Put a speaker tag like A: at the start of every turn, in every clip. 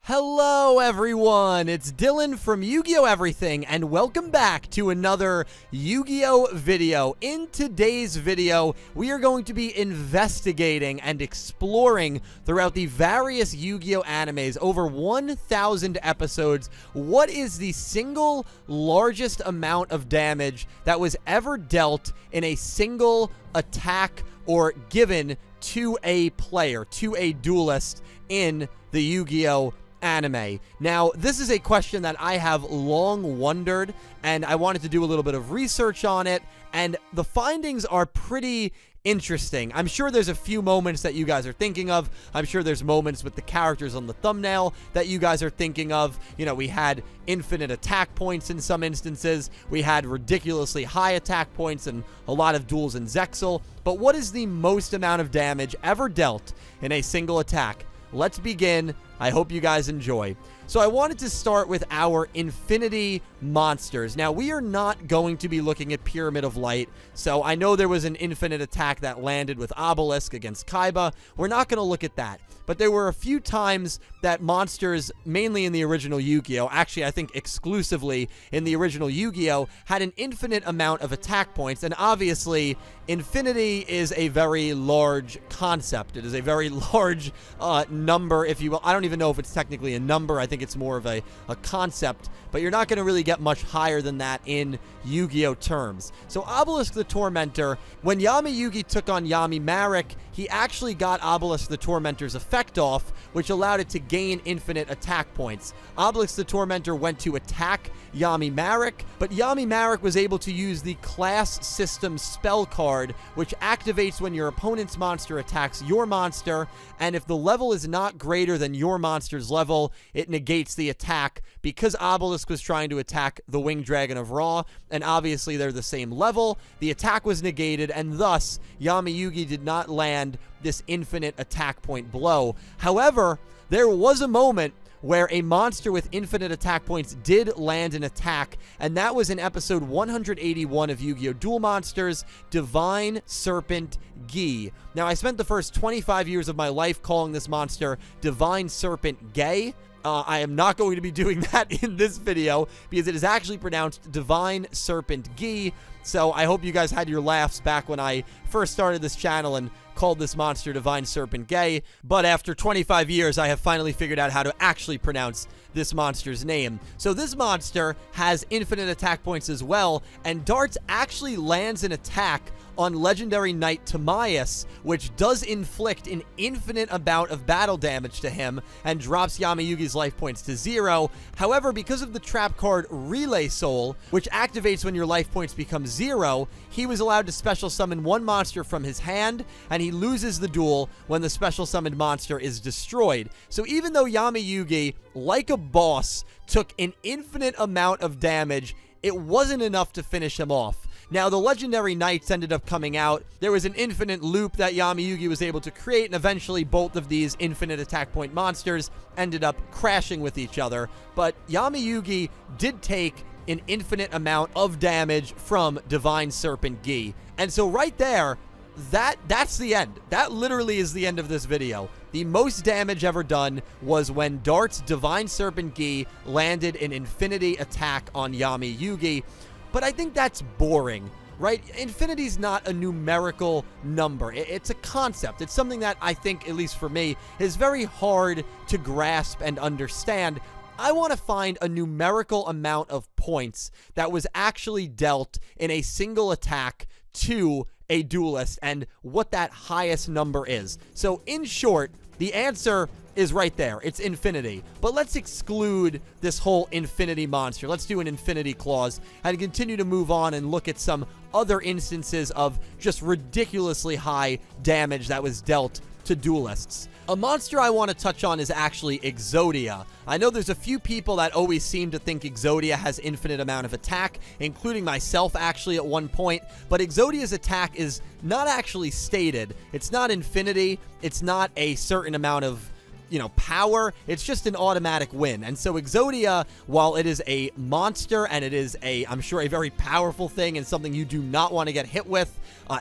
A: Hello everyone, it's Dylan from YuGiOh Everything, and welcome back to another Yu-Gi-Oh video. In today's video, we are going to be investigating and exploring throughout the various Yu-Gi-Oh animes, over 1,000 episodes, what is the single largest amount of damage that was ever dealt in a single attack or given to a player, to a duelist in the Yu-Gi-Oh anime. Now, this is a question that I have long wondered, and I wanted to do a little bit of research on it, and the findings are pretty interesting. I'm sure there's a few moments that you guys are thinking of. I'm sure there's moments with the characters on the thumbnail that you guys are thinking of. You know, we had infinite attack points in some instances. We had ridiculously high attack points and a lot of duels in Zexal. But what is the most amount of damage ever dealt in a single attack? Let's begin. I hope you guys enjoy. So I wanted to start with our Infinity monsters. Now, we are not going to be looking at Pyramid of Light, so I know there was an infinite attack that landed with Obelisk against Kaiba. We're not going to look at that. But there were a few times that monsters, mainly in the original Yu-Gi-Oh, actually I think exclusively in the original Yu-Gi-Oh, had an infinite amount of attack points, and obviously infinity is a very large concept. It is a very large number, if you will. I don't even know if it's technically a number. I think it's more of a concept, but you're not going to really get much higher than that in Yu-Gi-Oh terms. So Obelisk the Tormentor, when Yami Yugi took on Yami Marik, he actually got Obelisk the Tormentor's effect off, which allowed it to gain infinite attack points. Obelisk the Tormentor went to attack Yami Marik, but Yami Marik was able to use the class system spell card, which activates when your opponent's monster attacks your monster, and if the level is not greater than your monster's level, it negates the attack. Because Obelisk was trying to attack the Winged Dragon of Ra, and obviously they're the same level, the attack was negated, and thus Yami Yugi did not land this infinite attack point blow. However, there was a moment where a monster with infinite attack points did land an attack, and that was in episode 181 of Yu-Gi-Oh! Duel Monsters, Divine Serpent Gi. Now, I spent the first 25 years of my life calling this monster Divine Serpent Gay. I am not going to be doing that in this video because it is actually pronounced Divine Serpent Gi. So I hope you guys had your laughs back when I first started this channel and called this monster Divine Serpent Gay. But after 25 years, I have finally figured out how to actually pronounce this monster's name. So this monster has infinite attack points as well, and Darts actually lands an attack on Legendary Knight Timaeus, which does inflict an infinite amount of battle damage to him and drops Yami Yugi's life points to 0. However, because of the trap card Relay Soul, which activates when your life points become 0, he was allowed to special summon one monster from his hand, and he loses the duel when the special summoned monster is destroyed. So even though Yami Yugi, like a boss, took an infinite amount of damage, it wasn't enough to finish him off. Now, the Legendary Knights ended up coming out. There was an infinite loop that Yami Yugi was able to create, and eventually both of these infinite attack point monsters ended up crashing with each other. But Yami Yugi did take an infinite amount of damage from Divine Serpent Gi. And so right there, that's the end. That literally is the end of this video. The most damage ever done was when Dart's Divine Serpent Gi landed an infinity attack on Yami Yugi. But I think that's boring, right? Infinity's not a numerical number. It's a concept. It's something that I think, at least for me, is very hard to grasp and understand. I want to find a numerical amount of points that was actually dealt in a single attack to a duelist and what that highest number is. So in short, the answer is right there. It's infinity. But let's exclude this whole infinity monster. Let's do an infinity clause and continue to move on and look at some other instances of just ridiculously high damage that was dealt to duelists. A monster I want to touch on is actually Exodia. I know there's a few people that always seem to think Exodia has infinite amount of attack, including myself actually at one point, but Exodia's attack is not actually stated. It's not infinity. It's not a certain amount of power. It's just an automatic win. And so Exodia, while it is a monster and it is I'm sure a very powerful thing and something you do not want to get hit with,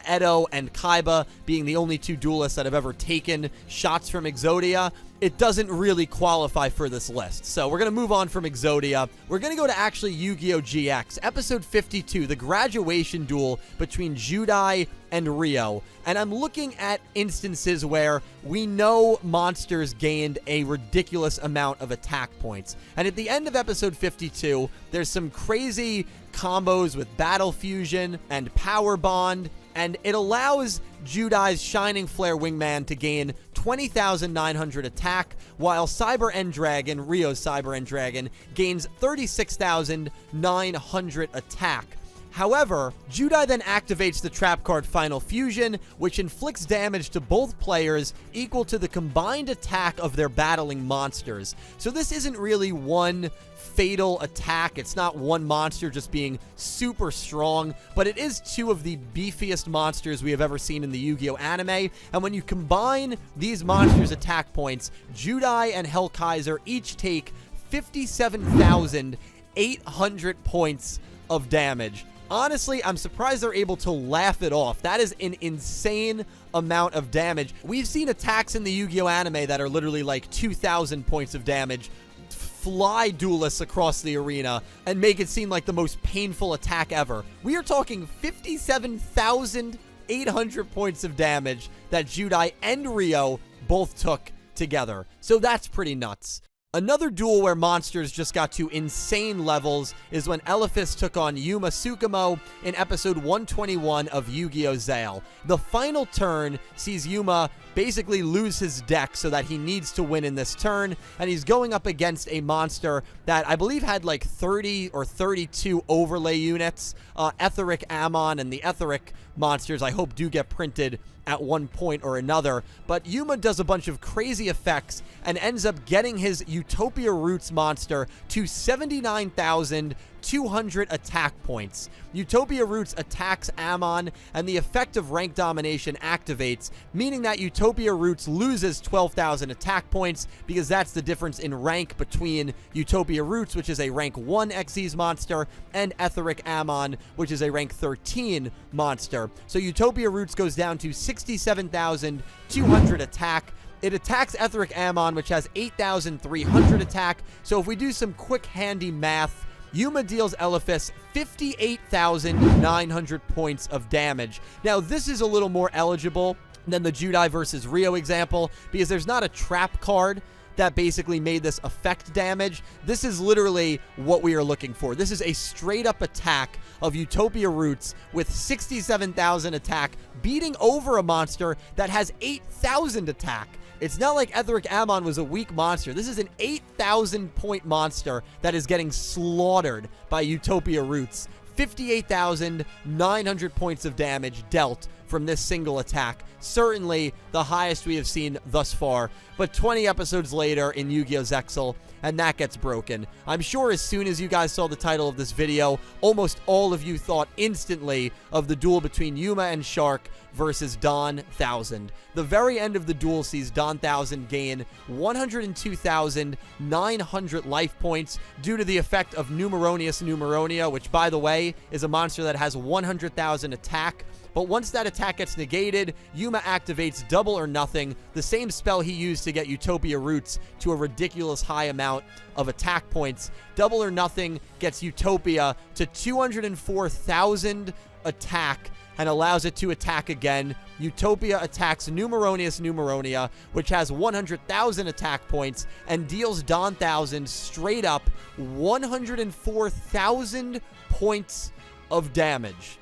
A: Edo and Kaiba being the only two duelists that have ever taken shots from Exodia, it doesn't really qualify for this list. So we're going to move on from Exodia. We're going to go to actually Yu-Gi-Oh! GX, episode 52, the graduation duel between Judai and Rio. And I'm looking at instances where we know monsters gained a ridiculous amount of attack points. And at the end of episode 52, there's some crazy combos with Battle Fusion and Power Bond, and it allows Judai's Shining Flare Wingman to gain 20,900 attack, while Cyber End Dragon, Rio's Cyber End Dragon, gains 36,900 attack. However, Judai then activates the trap card Final Fusion, which inflicts damage to both players equal to the combined attack of their battling monsters. So this isn't really one fatal attack. It's not one monster just being super strong, but it is two of the beefiest monsters we have ever seen in the Yu-Gi-Oh! Anime. And when you combine these monsters' attack points, Judai and Hellkaiser each take 57,800 points of damage. Honestly, I'm surprised they're able to laugh it off. That is an insane amount of damage. We've seen attacks in the Yu-Gi-Oh! Anime that are literally like 2,000 points of damage fly duelists across the arena and make it seem like the most painful attack ever. We are talking 57,800 points of damage that Judai and Rio both took together. So that's pretty nuts. Another duel where monsters just got to insane levels is when Elephas took on Yuma Tsukumo in episode 121 of Yu-Gi-Oh! XL. The final turn sees Yuma basically lose his deck so that he needs to win in this turn, and he's going up against a monster that I believe had like 30 or 32 overlay units. Etheric Ammon and the Etheric monsters I hope do get printed at one point or another, but Yuma does a bunch of crazy effects and ends up getting his Utopia Roots monster to 79,200 attack points. Utopia Roots attacks Ammon, and the effect of rank domination activates, meaning that Utopia Roots loses 12,000 attack points, because that's the difference in rank between Utopia Roots, which is a rank 1 Xyz monster, and Etheric Ammon, which is a rank 13 monster. So Utopia Roots goes down to 67,200 attack. It attacks Etheric Ammon, which has 8,300 attack. So if we do some quick handy math, Yuma deals Elephas 58,900 points of damage. Now, this is a little more eligible than the Judai versus Rio example, because there's not a trap card that basically made this affect damage. This is literally what we are looking for. This is a straight up attack of Utopia Roots with 67,000 attack, beating over a monster that has 8,000 attack. It's not like Etheric Ammon was a weak monster. This is an 8,000 point monster that is getting slaughtered by Utopia Roots. 58,900 points of damage dealt from this single attack. Certainly the highest we have seen thus far, but 20 episodes later in Yu-Gi-Oh! XL, and that gets broken. I'm sure as soon as you guys saw the title of this video, almost all of you thought instantly of the duel between Yuma and Shark versus Don 1000. The very end of the duel sees Don 1000 gain 102,900 life points due to the effect of Numeronius Numeronia, which, by the way, is a monster that has 100,000 attack. But once that attack gets negated, Yuma activates Double or Nothing, the same spell he used to get Utopia Roots to a ridiculous high amount of attack points. Double or Nothing gets Utopia to 204,000 attack and allows it to attack again. Utopia attacks Numeronius Numeronia, which has 100,000 attack points, and deals Don 1000 straight up 104,000 points of damage.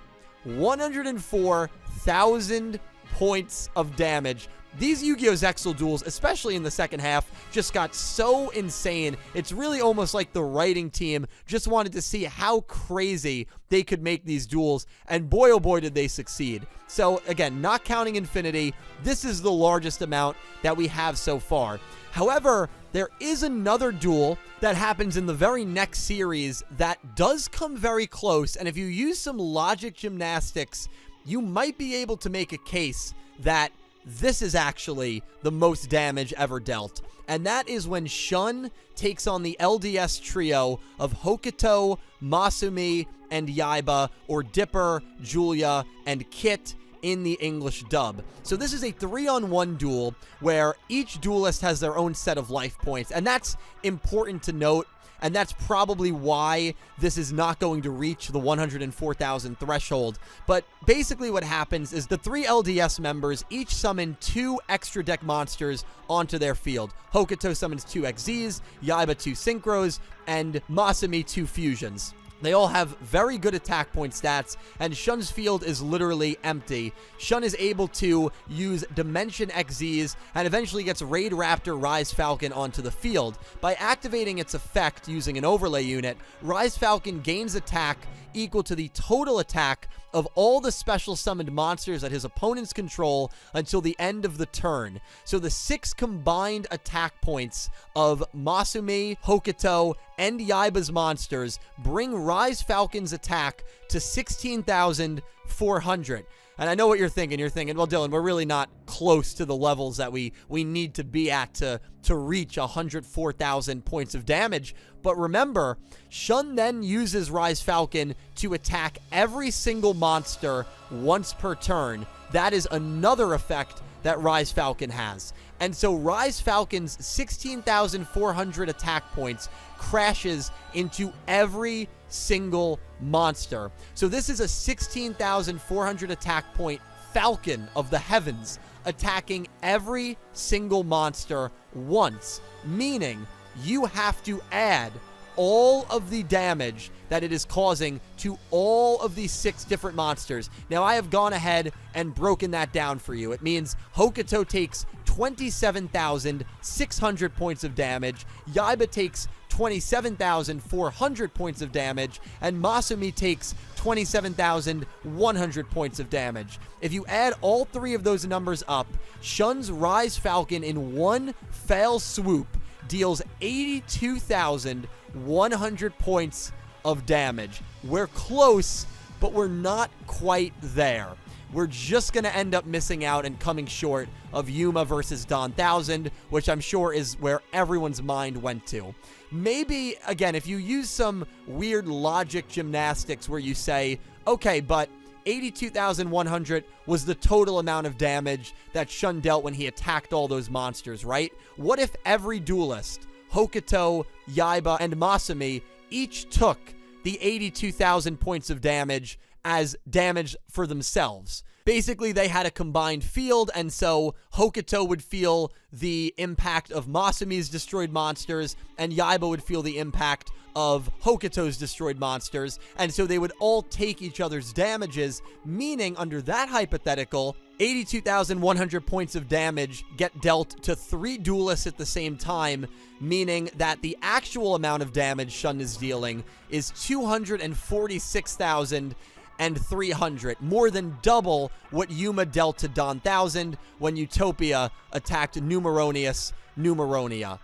A: 104,000 points of damage. These Yu-Gi-Oh! XL duels, especially in the second half, just got so insane. It's really almost like the writing team just wanted to see how crazy they could make these duels, and boy oh boy did they succeed. So again, not counting Infinity, this is the largest amount that we have so far. However, there is another duel that happens in the very next series that does come very close, and if you use some logic gymnastics, you might be able to make a case that this is actually the most damage ever dealt. And that is when Shun takes on the LDS trio of Hokuto, Masumi, and Yaiba, or Dipper, Julia, and Kit, in the English dub. So this is a 3-on-1 duel where each duelist has their own set of life points, and that's important to note. And that's probably why this is not going to reach the 104,000 threshold. But basically what happens is the 3 LDS members each summon 2 extra deck monsters onto their field. Hokuto summons 2 XZs, Yaiba 2 Synchros, and Masumi 2 Fusions. They all have very good attack point stats, and Shun's field is literally empty. Shun is able to use Dimension XZs and eventually gets Raid Raptor Rise Falcon onto the field. By activating its effect using an overlay unit, Rise Falcon gains attack equal to the total attack of all the special summoned monsters at his opponent's control until the end of the turn. So the 6 combined attack points of Masumi, Hokuto, and Yaiba's monsters bring Rise Falcon's attack to 16,400. And I know what you're thinking. You're thinking, well, Dylan, we're really not close to the levels that we need to be at to reach 104,000 points of damage. But remember, Shun then uses Rise Falcon to attack every single monster once per turn. That is another effect that Rise Falcon has. And so Rise Falcon's 16,400 attack points crashes into every single monster. So this is a 16,400 attack point Falcon of the Heavens attacking every single monster once, meaning you have to add all of the damage that it is causing to all of these 6 different monsters. Now, I have gone ahead and broken that down for you. It means Hokuto takes 27,600 points of damage, Yaiba takes 27,400 points of damage, and Masumi takes 27,100 points of damage. If you add all 3 of those numbers up, Shun's Rise Falcon in one fell swoop deals 82,100 points of damage. We're close, but we're not quite there. We're just going to end up missing out and coming short of Yuma versus Don 1000, which I'm sure is where everyone's mind went to. Maybe, again, if you use some weird logic gymnastics where you say, okay, but 82,100 was the total amount of damage that Shun dealt when he attacked all those monsters, right? What if every duelist, Hokuto, Yaiba, and Masumi, each took the 82,000 points of damage as damage for themselves? Basically, they had a combined field, and so Hokuto would feel the impact of Masumi's destroyed monsters, and Yaiba would feel the impact of Hokuto's destroyed monsters, and so they would all take each other's damages, meaning, under that hypothetical, 82,100 points of damage get dealt to 3 duelists at the same time, meaning that the actual amount of damage Shun is dealing is 246,300, more than double what Yuma dealt to Don 1000 when Utopia attacked Numeronius Numeronia.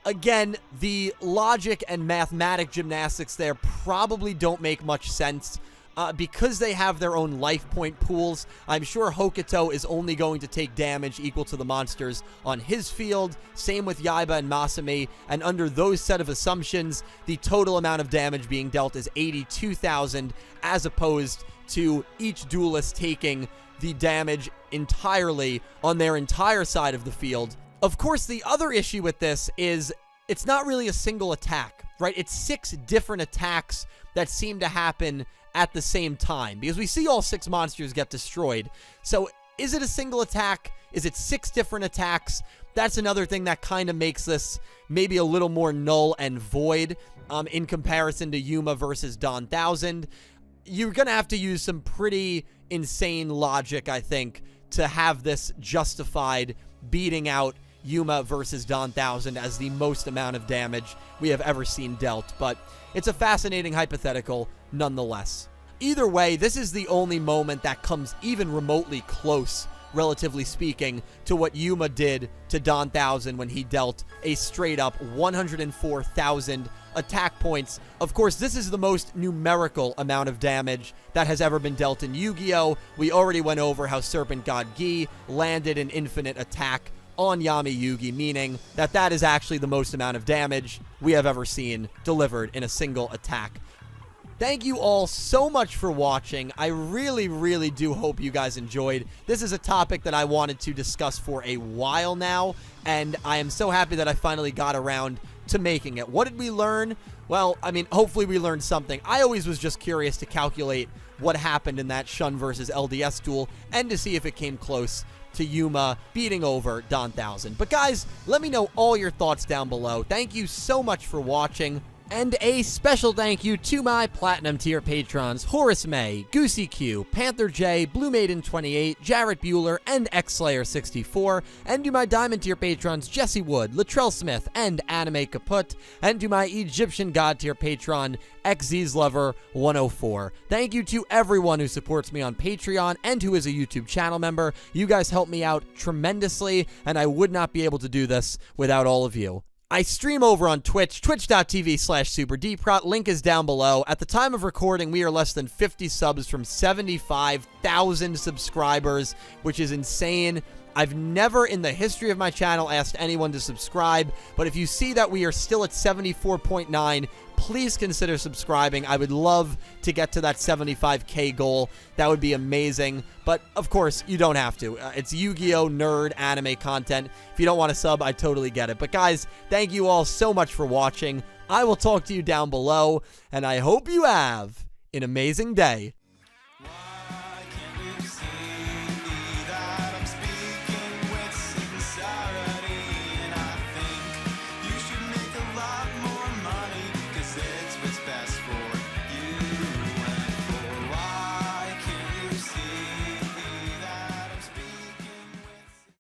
A: Again, the logic and mathematic gymnastics there probably don't make much sense. Because they have their own life point pools, I'm sure Hokuto is only going to take damage equal to the monsters on his field. Same with Yaiba and Masumi. And under those set of assumptions, the total amount of damage being dealt is 82,000, as opposed to each duelist taking the damage entirely on their entire side of the field. Of course, the other issue with this is it's not really a single attack, right? It's 6 different attacks that seem to happen at the same time, because we see all 6 monsters get destroyed. So is it a single attack? Is it 6 different attacks? That's another thing that kind of makes this maybe a little more null and void in comparison to Yuma versus Don 1000. You're going to have to use some pretty insane logic, I think, to have this justified beating out Yuma versus Don 1000 as the most amount of damage we have ever seen dealt. But it's a fascinating hypothetical nonetheless. Either way, this is the only moment that comes even remotely close, relatively speaking, to what Yuma did to Don 1000 when he dealt a straight-up 104,000 attack points. Of course, this is the most numerical amount of damage that has ever been dealt in Yu-Gi-Oh! We already went over how Serpent God Gi landed an infinite attack on Yami Yugi, meaning that that is actually the most amount of damage we have ever seen delivered in a single attack. Thank you all so much for watching. I really do hope you guys enjoyed. This is a topic that I wanted to discuss for a while now, and I am so happy that I finally got around to making it. What did we learn? Well, I mean, hopefully we learned something. I always was just curious to calculate what happened in that Shun versus LDS duel and to see if it came close to Yuma beating over Don Thousand. But guys, let me know all your thoughts down below. Thank you so much for watching. And a special thank you to my Platinum tier patrons, Horace Maye, Goosey Q, Panther J, Blue Maiden 28, Jarrett Buller, and X-Slayer 64, and to my Diamond tier patrons, Jesse Wood, Latrell Smith, and Anime Kaput, and to my Egyptian God tier patron, XZ'sLover 104. Thank you to everyone who supports me on Patreon and who is a YouTube channel member. You guys help me out tremendously, and I would not be able to do this without all of you. I stream over on Twitch, twitch.tv/SuperDeepRot. Link is down below. At the time of recording, we are less than 50 subs from 75,000 subscribers, which is insane. I've never in the history of my channel asked anyone to subscribe, but if you see that we are still at 74.9, please consider subscribing. I would love to get to that 75K goal. That would be amazing. But, of course, you don't have to. It's Yu-Gi-Oh! Nerd anime content. If you don't want to sub, I totally get it. But, guys, thank you all so much for watching. I will talk to you down below, and I hope you have an amazing day.